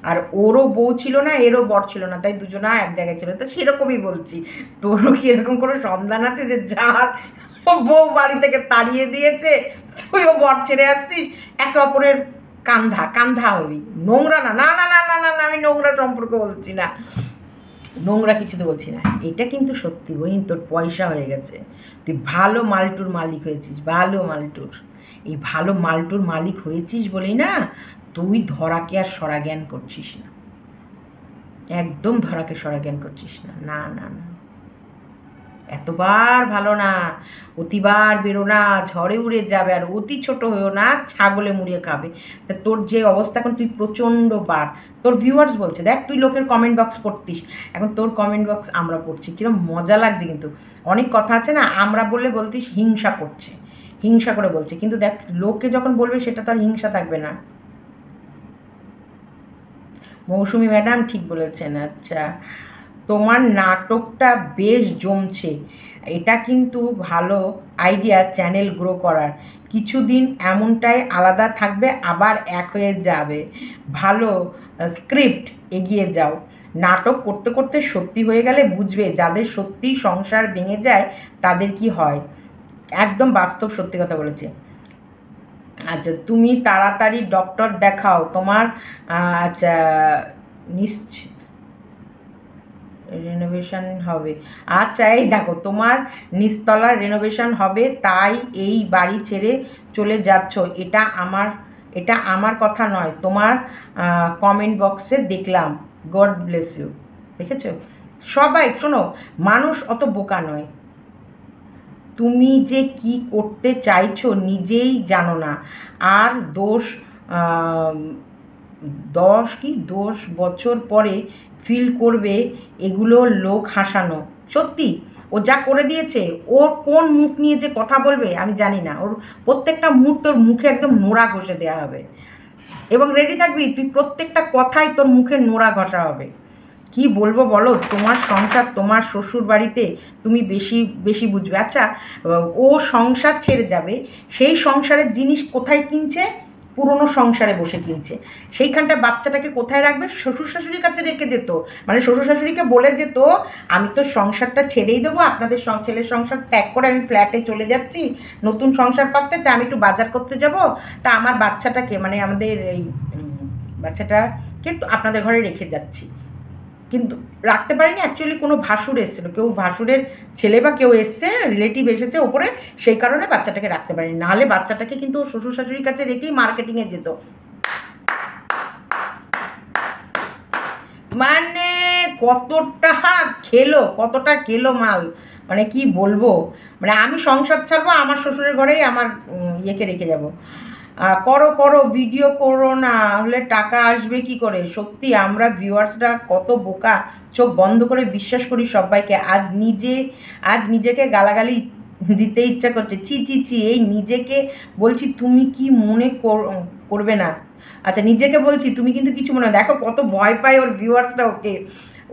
S1: আর ওরও বউ ছিল না এরও বর ছিল না, তাই দুজনা এক জায়গায় ছিল। তো সেরকমই বলছি, তোরও কি এরকম কোনো সন্ধান আছে যে যার বউ বাড়ি থেকে তাড়িয়ে দিয়েছে তুইও বর ছেড়ে আসছিস, একে অপরের কান্ধা কান্ধা হবি, নোংরা না, না না না না না না আমি নোংরা সম্পর্ক বলছি না, নোংরা কিছু তো বলছি না, এটা কিন্তু সত্যি বহিন, তোর পয়সা হয়ে গেছে, তুই ভালো মালটুর মালিক হয়েছিস, ভালো মালটুর, এই ভালো মালটুর মালিক হয়েছিস বলেই না তুই ধরাকে আর সরা জ্ঞান করছিস না, একদম ধরাকে সরা জ্ঞান করছিস না, না না না, এতবার ভালো না, অতিবার বেরো না, ঝড়ে উড়ে যাবে, আর অতি ছোট হয়েও না, ছাগলে মুড়িয়ে খাবে। তা তোর যে অবস্থা এখন, তুই প্রচণ্ড বার, তোর ভিউয়ার্স বলছে, দেখ তুই লোকের কমেন্ট বক্স পড়তিস, এখন তোর কমেন্ট বক্স আমরা পড়ছি, কিরকম মজা লাগছে। কিন্তু অনেক কথা আছে না, আমরা বললে বলতিস হিংসা করছে, হিংসা করে বলছে, কিন্তু দেখ লোকে যখন বলবে সেটা তো আর হিংসা থাকবে না। মৌসুমি ম্যাডাম ঠিক বলেছেন, আচ্ছা তোমার নাটকটা বেশ জমছে, এটা কিন্তু ভালো আইডিয়া চ্যানেল গ্রো করার, কিছুদিন এমনটাই আলাদা থাকবে আবার এক হয়ে যাবে, ভালো স্ক্রিপ্ট, এগিয়ে যাও, নাটক করতে করতে সত্যি হয়ে গেলে বুঝবে যাদের সত্যি সংসার ভেঙে যায় তাদের কি হয়, একদম বাস্তব সত্যি কথা বলেছে। আচ্ছা তুমি তাড়াতাড়ি ডক্টর দেখাও তোমার, আচ্ছা নিশ্চয় রেনোভেশন হবে, আচ্ছা এই দেখো তোমার নিচতলার রেনোভেশন হবে তাই এই বাড়ি ছেড়ে চলে যাচ্ছ, এটা আমার কথা নয়, তোমার কমেন্ট বক্সে দেখলাম, গড ব্লেস ইউ। দেখেছো সবাই, শোনো মানুষ অত বোকা নয়, তুমি যে কি করতে চাইছো নিজেই জানো না, আর 10 বছর পরে ফিল করবে এগুলো লোক হাসানো, সত্যি ও যা করে দিয়েছে, ওর কোন মুখ নিয়ে যে কথা বলবে আমি জানি না, ওর প্রত্যেকটা মুহূর্ত তোর মুখে একদম নোড়া ঘষে দেওয়া হবে, এবং রেডি থাকবি তুই প্রত্যেকটা কথাই তোর মুখে নোড়া ঘষা হবে। কি বলবো বলো, তোমার সংসার তোমার শ্বশুর বাড়িতে তুমি বেশি বেশি বুঝবে। আচ্ছা ও সংসার ছেড়ে যাবে, সেই সংসারের জিনিস কোথায় কিনছে, পুরনো সংসারে বসে কিনছে। সেইখানটা বাচ্চাটাকে কোথায় রাখবে? শ্বশুর শাশুড়ির কাছে রেখে যেত, মানে শ্বশুর শাশুড়িকে বলে যেত আমি তো সংসারটা ছেড়েই দেবো, আপনাদের ছেলের সংসার ত্যাগ করে আমি ফ্ল্যাটে চলে যাচ্ছি নতুন সংসার পাততে, তা আমি একটু বাজার করতে যাব, তা আমার বাচ্চাটাকে মানে আমাদের এই বাচ্চাটাকে তো আপনাদের ঘরে রেখে যাচ্ছি। কিন্তু রাখতে পারিনি, অ্যাকচুয়ালি কোনো ভাসুর এসেছিলো, কেউ ভাসুরের ছেলে বা কেউ এসছে, রিলেটিভ এসেছে ওপরে, সেই কারণে বাচ্চাটাকে রাখতে পারিনি, নাহলে বাচ্চাটাকে কিন্তু শ্বশুর শাশুড়ির কাছে রেখেই মার্কেটিংয়ে যেত। মানে কতটা খেলো মাল, মানে কি বলবো, মানে আমি সংসার ছাড়বো, আমার শ্বশুরের ঘরেই আমার ইয়েকে রেখে যাব। করো ভিডিও করো, না হলে টাকা আসবে কি করে? সত্যি আমরা ভিউয়ার্সরা কত বোকা, চোখ বন্ধ করে বিশ্বাস করি সবাইকে। আজ নিজেকে গালাগালি দিতে ইচ্ছা করছে, ছি এই নিজেকে বলছি তুমি কি মনে করবে না? আচ্ছা নিজেকে বলছি, তুমি কিন্তু কিছু মনে, দেখো কত ভয় পায় ওর ভিউয়ার্সরা ওকে,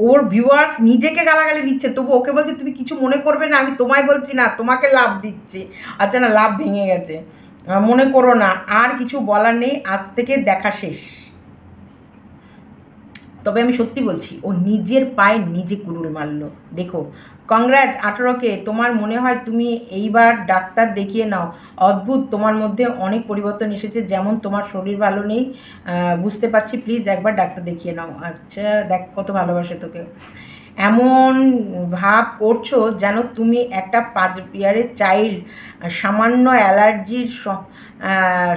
S1: ওর ভিউয়ার্স নিজেকে গালাগালি দিচ্ছে, তবু ওকে বলছে তুমি কিছু মনে করবে না, আমি তোমায় বলছি না, তোমাকে লাভ দিচ্ছি। আচ্ছা না, লাভ ভেঙে গেছে, মনে করো না, আর কিছু বলার নেই, আজ থেকে দেখা শেষ। তবে আমি সত্যি বলছি, ও নিজের পায়ে নিজে কুড়ুল মারলো। দেখো, কংগ্রাচ 18কে, তোমার মনে হয় তুমি এইবার ডাক্তার দেখিয়ে নাও, অদ্ভুত, তোমার মধ্যে অনেক পরিবর্তন এসেছে, যেমন তোমার শরীর ভালো নেই বুঝতে পারছি, প্লিজ একবার ডাক্তার দেখিয়ে নাও। আচ্ছা দেখ কত ভালোবাসে তোকে, এমন ভাব করছো যেন তুমি একটা 5 ইয়ারের চাইল্ড, সামান্য অ্যালার্জির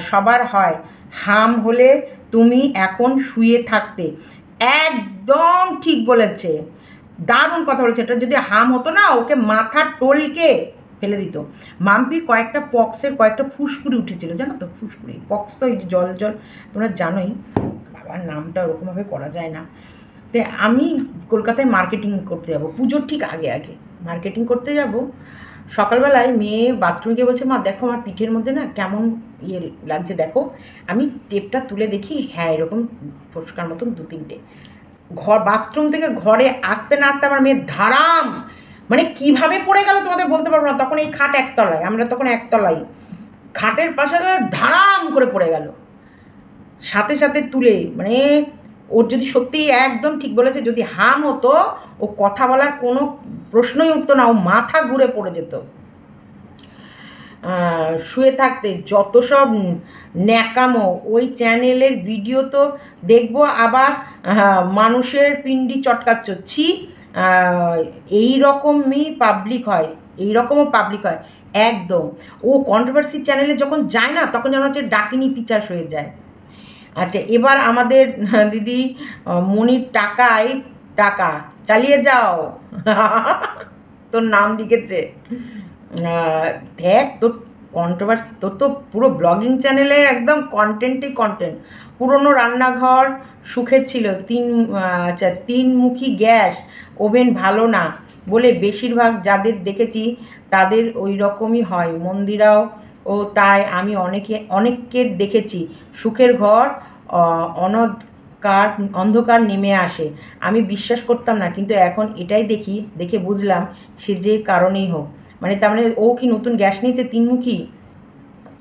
S1: সবার হয়, হাম হলে তুমি এখন শুয়ে থাকতে। একদম ঠিক বলেছে, দারুণ কথা বলেছে, এটা যদি হাম হতো না ওকে মাথা টলকে ফেলে দিত। মাম্পির কয়েকটা পক্সের কয়েকটা ফুসকুড়ি উঠেছিল, জানো তো, ফুসকুড়ি পক্স তো এই যে জল তোমরা জানোই, বাবার নামটা ওরকমভাবে করা যায় না। তো আমি কলকাতায় মার্কেটিং করতে যাব, পুজোর ঠিক আগে মার্কেটিং করতে যাব। সকালবেলায় মেয়ে বাথরুমে গিয়ে বলছে, মা দেখো আমার পিঠের মধ্যে না কেমন ইয়ে লাগছে দেখো, আমি টেপটা তুলে দেখি, হ্যাঁ এরকম ফোসকার মতন 2-3টে। বাথরুম থেকে ঘরে আসতে না আসতে আমার মেয়ে ধারাম, মানে কিভাবে পড়ে গেল তোমাদের বলতে পারবো না। তখন এই খাট একতলায়, আমরা তখন একতলায়, খাটের পাশে ধারাম করে পড়ে গেল, সাথে সাথে তুলে, মানে ওর যদি সত্যি একদম ঠিক বলেছে, যদি হাম হতো ও কথা বলার কোনো প্রশ্নই উঠতো না, ও মাথা ঘুরে পড়ে যেত। শুয়ে থাকতে যত সব ন্যাকামো, ওই চ্যানেলের ভিডিও তো দেখবো, আবার মানুষের পিন্ডি চটকাচ্ছ, ছি, এই রকমই পাবলিক হয়, এই রকমও পাবলিক হয় একদম। ও কন্ট্রোভার্সি চ্যানেলে যখন যায় না, তখন যেন হচ্ছে ডাকিনি পিচাস হয়ে যায়। আচ্ছা এবার আমাদের দিদি মনির টাকা চালিয়ে যাও তোর নাম লিখেছে। দেখ তোর কন্ট্রোভার্সি, তোর তো পুরো ব্লগিং চ্যানেলে একদম কন্টেন্টই কন্টেন্ট। পুরনো রান্নাঘর সুখে ছিল, 3 মুখী গ্যাস ওভেন ভালো না বলে বেশিরভাগ যাদের দেখেছি তাদের ওই রকমই হয়। মন্দিরাও ও তাই, আমি অনেকের দেখেছি সুখের ঘর অন্ধকার নেমে আসে। আমি বিশ্বাস করতাম না, কিন্তু এখন এটাই দেখে বুঝলাম সে যে কারণেই হোক, মানে তার মানে ও কি নতুন গ্যাস নিয়েছে 3 মুখী?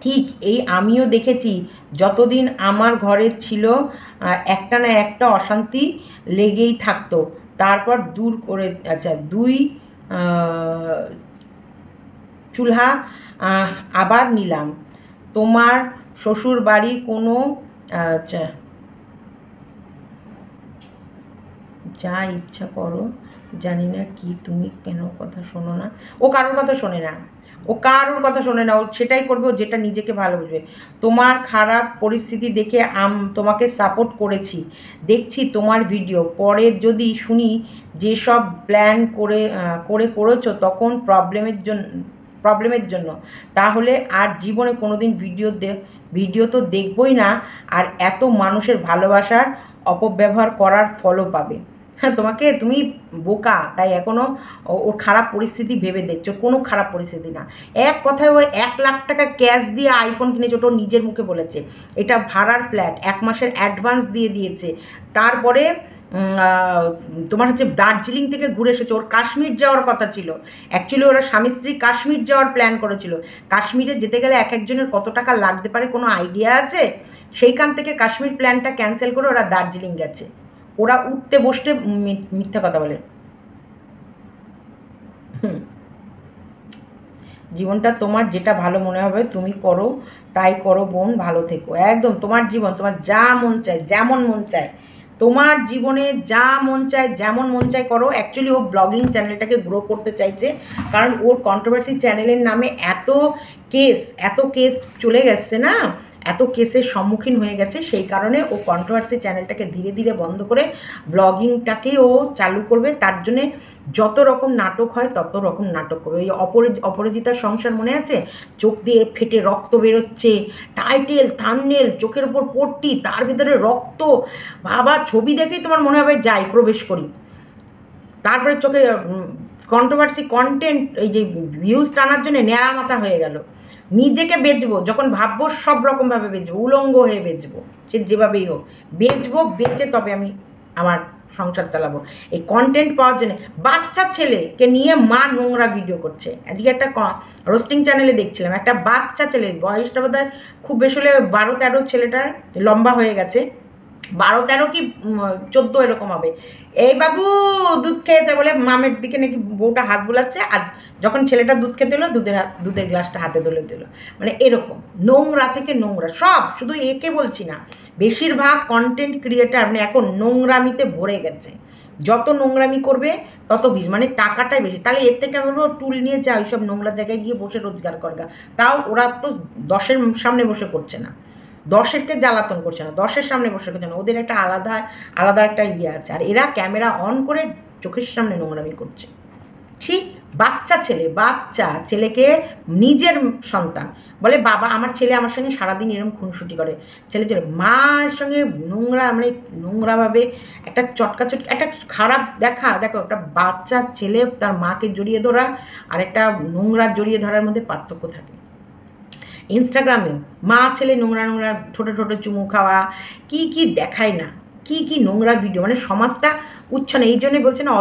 S1: ঠিক, এই আমিও দেখেছি, যতদিন আমার ঘরে ছিল একটা না একটা অশান্তি লেগেই থাকতো, তারপর দূর করে, আচ্ছা 2 চুলহা আবার নিলাম। তোমার শ্বশুর বাড়ির কোনো, আচ্ছা যা ইচ্ছা করো, জানি না কি তুমি কেন কথা শোনো না। ও কারোর কথা শোনে না, ও সেটাই করবে, ও যেটা নিজেকে ভালো বুঝবে। তোমার খারাপ পরিস্থিতি দেখে তোমাকে সাপোর্ট করেছি, দেখছি তোমার ভিডিও, পরে যদি শুনি যেসব প্ল্যান করেছো তখন প্রবলেমের জন্য, তাহলে আর জীবনে কোনোদিন ভিডিও তো দেখবই না, আর এত মানুষের ভালোবাসার অপব্যবহার করার ফলও পাবে। হ্যাঁ তুমি বোকা, তাই এখনও ওর খারাপ পরিস্থিতি ভেবে দেখছো, কোনো খারাপ পরিস্থিতি না। এক কথায় ওই 1 লাখ টাকা ক্যাশ দিয়ে আইফোন কিনেছে, ওটা নিজের মুখে বলেছে। এটা ভাড়ার ফ্ল্যাট, 1 মাসের অ্যাডভান্স দিয়েছে, তারপরে তোমার হচ্ছে দার্জিলিং থেকে ঘুরে এসেছে, ওর কাশ্মীর যাওয়ার কথা ছিল। অ্যাকচুয়ালি ওরা স্বামী স্ত্রী কাশ্মীর যাওয়ার প্ল্যান করেছিল। কাশ্মীরে যেতে গেলে এক একজনের কত টাকা লাগতে পারে কোনো আইডিয়া আছে? সেইখান থেকে কাশ্মীর প্ল্যানটা ক্যান্সেল করে ওরা দার্জিলিং গেছে। ওরা উঠতে বসতে মিথ্যা কথা বলে। জীবনটা তোমার যেটা ভালো মনে হবে তুমি করো, তাই করো বোন, ভালো থেকো। একদম তোমার জীবন, তোমার যা মন চায়, যেমন মন চায়, তোমার জীবনে যা মন চায়, যেমন মন চায় করো। অ্যাকচুয়ালি ও ব্লগিং চ্যানেলটাকে গ্রো করতে চাইছে, কারণ ওর কন্ট্রোভার্সি চ্যানেলের নামে এত কেস চলে গেছে না, এত কেসের সম্মুখীন হয়ে গেছে, সেই কারণে ও কন্ট্রোভার্সি চ্যানেলটাকে ধীরে ধীরে বন্ধ করে ব্লগিংটাকে ও চালু করবে। তার জন্যে যত রকম নাটক হয় তত রকম নাটক করবে। ওই অপরাজিতার সংসার মনে আছে? চোখ দিয়ে ফেটে রক্ত বেরোচ্ছে, টাইটেল থাম্বনেল, চোখের ওপর পট্টি, তার ভিতরে রক্ত, বাবা ছবি দেখেই তোমার মনে হবে যাই প্রবেশ করি। তারপরে চোখে কন্ট্রোভার্সি কন্টেন্ট, এই যে ভিউজ টানার জন্য নেড়া মাথা হয়ে গেল। নিজেকে বেচবো যখন ভাববো, সব রকমভাবে বেচবো, উলঙ্গ হয়ে বেচবো, সে যেভাবেই হোক বেচবো, বেচে তবে আমি আমার সংসার চালাবো। এই কন্টেন্ট পাওয়ার জন্য বাচ্চা ছেলেকে নিয়ে মা নোংরা ভিডিও করছে। আজকে একটা রোস্টিং চ্যানেলে দেখছিলাম, একটা বাচ্চা ছেলে, বয়সটা বোধ হয় খুব বেশি হলে 12-13, ছেলেটার লম্বা হয়ে গেছে, 12-13 কি 14 এরকম হবে। এই বাবু দুধ খেয়েছে বলে মামের দিকে নাকি বউটা হাত বোলাচ্ছে, আর যখন ছেলেটা দুধ খেতে এলো দুধের গ্লাসটা হাতে তুলে দিল। মানে এরকম নোংরা থেকে নোংরা সব, শুধু একে বলছি না, বেশিরভাগ কন্টেন্ট ক্রিয়েটার মানে এখন নোংরামিতে ভরে গেছে। যত নোংরামি করবে তত বেশি, মানে টাকাটাই বেশি। তাহলে এর থেকে আমি বলবো টুল নিয়ে যা ওইসব নোংরা জায়গায় গিয়ে বসে রোজগার করগা। তাও ওরা তো 10-এর সামনে বসে করছে না, 10-এরকে জ্বালাতন করছে না, 10-এর সামনে বসে করছে না, ওদের একটা আলাদা একটা ইয়ে আছে। আর এরা ক্যামেরা অন করে চোখের সামনে নোংরামি করছে। ঠিক বাচ্চা ছেলেকে নিজের সন্তান বলে, বাবা আমার ছেলে আমার সঙ্গে সারাদিন এরকম খুনসুটি করে, ছেলে মার সঙ্গে নোংরা, মানে নোংরাভাবে একটা চটকি একটা খারাপ দেখো একটা বাচ্চা ছেলে তার মাকে জড়িয়ে ধরা আর একটা নোংরা জড়িয়ে ধরার মধ্যে পার্থক্য থাকে। ইনস্টাগ্রামে মা ছেলে নোংরা ছোটো চুমু খাওয়া, কি দেখায় না, কি নোংরা ভিডিও, মানে সমাজটা উচ্ছনে, এই জন্যে বলছে না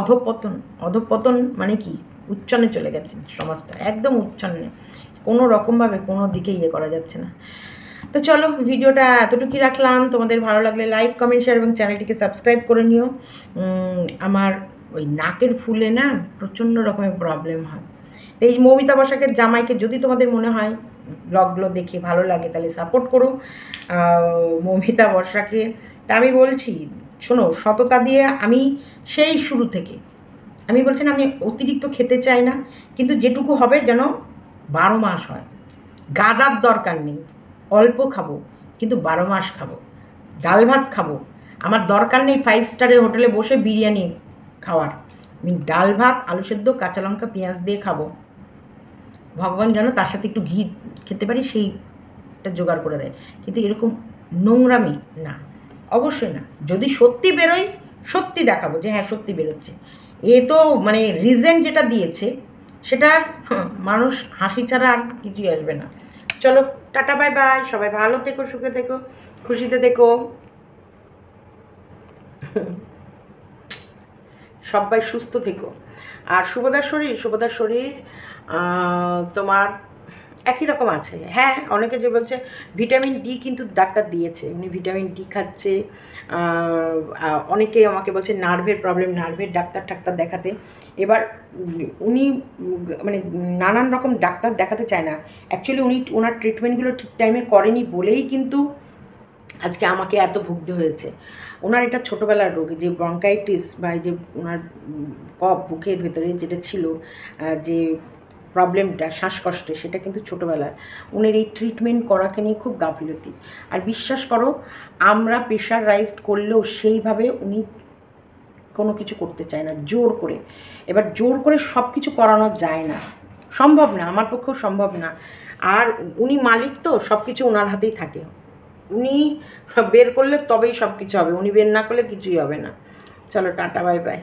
S1: অধঃপতন মানে কি উচ্ছনে চলে গেছে সমাজটা, একদম উচ্ছন্নে, কোনো রকমভাবে কোনো দিকে ইয়ে করা যাচ্ছে না। তো চলো ভিডিওটা এতটুকুই রাখলাম। তোমাদের ভালো লাগলে লাইক, কমেন্ট, শেয়ার এবং চ্যানেলটিকে সাবস্ক্রাইব করে নিও। আমার ওই নাকের ফুলে না প্রচণ্ড রকমের প্রবলেম হয়। তো এই মৌমিতা বসাকের জামাইকে যদি তোমাদের মনে হয় ব্লগগুলো দেখে ভালো লাগে তাহলে সাপোর্ট করো মৌমিতা বর্ষাকে। তা আমি বলছি শোনো, সততা দিয়ে আমি সেই শুরু থেকে আমি বলছি না আমি অতিরিক্ত খেতে চাই না, কিন্তু যেটুকু হবে যেন 12 মাস হয়। গাদার দরকার নেই, অল্প খাবো কিন্তু 12 মাস খাবো। ডাল ভাত খাবো, আমার দরকার নেই 5 স্টারের হোটেলে বসে বিরিয়ানি খাওয়ার। আমি ডাল ভাত, আলু সেদ্ধ, কাঁচা লঙ্কা, পেঁয়াজ দিয়ে খাবো। ভগবান যেন তার সাথে একটু ঘি খেতে পারি, সেইটা জোগাড় করে দেয়। কিন্তু এরকম নোংরামি না, অবশ্যই না। যদি সত্যি বেরোয়, সত্যি দেখাবো যে হ্যাঁ সত্যি বেরোচ্ছে। এ তো মানে রিজেন যেটা দিয়েছে সেটার মানুষ হাসি ছাড়া আর কিছুই আসবে না। চলো টাটা, বাই বাই, সবাই ভালো থেকো, সুখে থেকো, খুশিতে থেকো, সবাই সুস্থ থেকো। আর শুভদার শরীর তোমার একই রকম আছে। হ্যাঁ, অনেকে যে বলছে ভিটামিন ডি কিন্তু ডাক্তার দিয়েছে, উনি ভিটামিন ডি খাচ্ছে। অনেকে আমাকে বলছে নার্ভের প্রবলেম, নার্ভের ডাক্তার দেখাতে। এবার উনি মানে নানান রকম ডাক্তার দেখাতে চায় না। অ্যাকচুয়ালি উনি ওনার ট্রিটমেন্টগুলো ঠিক টাইমে করেনি বলেই কিন্তু আজকে আমাকে এত ভুগতে হয়েছে। ওনার এটা ছোটোবেলার রোগ, যে ব্রঙ্কাইটিস বা এই যে ওনার কফ বুকের ভেতরে যেটা ছিল, যে প্রবলেমটা শ্বাসকষ্টে, সেটা কিন্তু ছোটোবেলার। উনির এই ট্রিটমেন্ট করাকে নিয়ে খুব গাফিলতি। আর বিশ্বাস করো, আমরা প্রেশারাইজড করলেও সেইভাবে উনি কোনো কিছু করতে চায় না জোর করে। এবার জোর করে সব কিছু করানো যায় না, সম্ভব না, আমার পক্ষেও সম্ভব না। আর উনি মালিক তো, সব কিছু ওনার হাতেই থাকে। উনি বের করলে তবেই সব কিছু হবে, উনি বের না করলে কিছুই হবে না। চলো টাটা, বাই বাই।